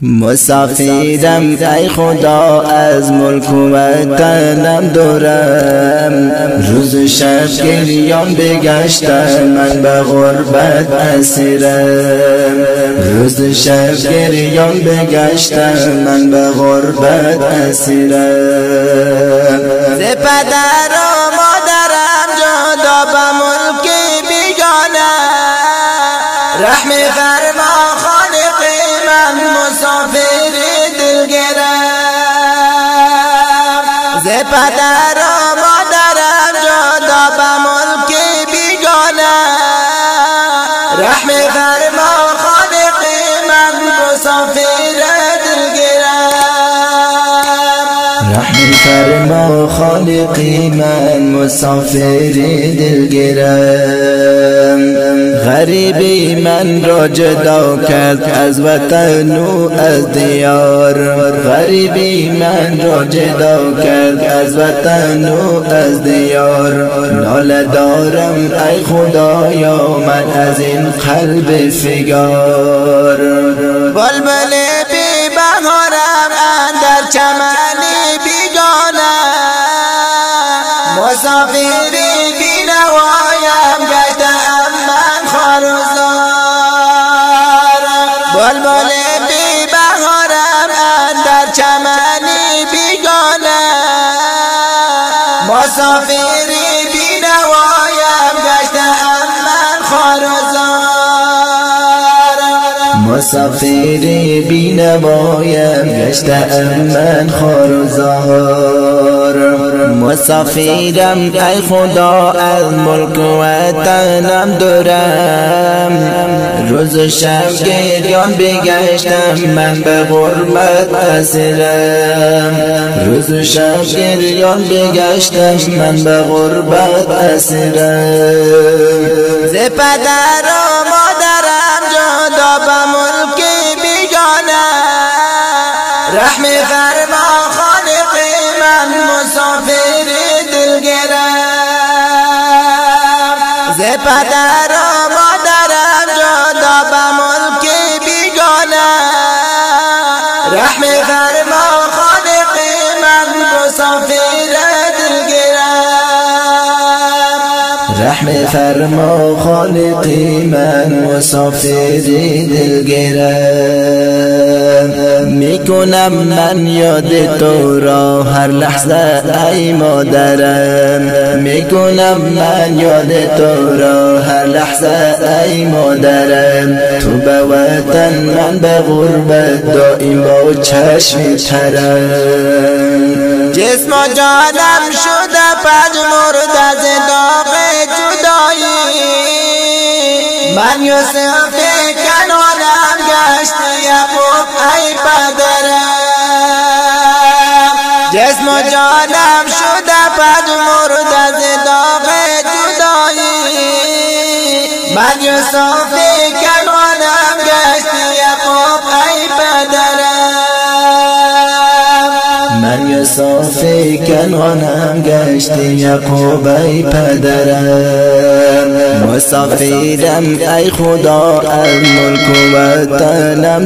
مسافرم ای خدا از ملک و وطنم دورم، روز و شب گریان بگشتم من به غربت اسیرم، روز و شب گریان بگشتم من به غربت اسیرم. ز پدر و مادرم جدا به ملک بیگانه، رحم فرما خالق من مسافر دلگرم. ز پدر و مادرم جدا به ملک بیگانه، رحم فرما خالق من مسافر دلگرم. رحم فرما خالقی من مسافر دلگرم. غریبی من را جدا کرد از وطن و از دیار، غریبی من را جدا کرد از وطن و از دیار. ناله دارم ای خدایا من از این قلب فگار، بلبل بی بهارم اندر چمنی بیگانه، مسافری بی نوایم گشتم من خارزار، بلبل بی بهارم اندر چمنی بیگانه، مسافری بی نوایم گشتم من خارزار، مسافری بی نوایم گشتم من خارزار. مسافرم ای خدا از ملک و وطنم دورم، روز و شب گریان بگشتم من به غربت اسیرم، روز و شب گریان بگشتم من به غربت اسیرم. ز پدر و مادرم جدا به ملک بیگانه، رحم فرما خالق من مسافر دلگرم. ز پدر و مادرم جدا به ملک بیگانه، رحم فرما خالق من مسافر دلگرم. رحم فرما خالقی من مسافر دلگرم. میکنم من یاد تو را هر لحظه ای مادرم، میکنم من یاد تو را هر لحظه ای مادرم. تو به وطن من به غربت دائم با چشم ترم، جسم و جانم شده پژمرد از داغ جدایی، من یوسف کنانم گشت یعقوب ای پدرم، جسم و جانم شده پژمرد از داغ جدایی، من یوسف کنانم گشت یعقوب ای پدرم، من یوسف کنانم گشت یعقوب ای پدرم. مسافرم ای خدا از ملک و وطنم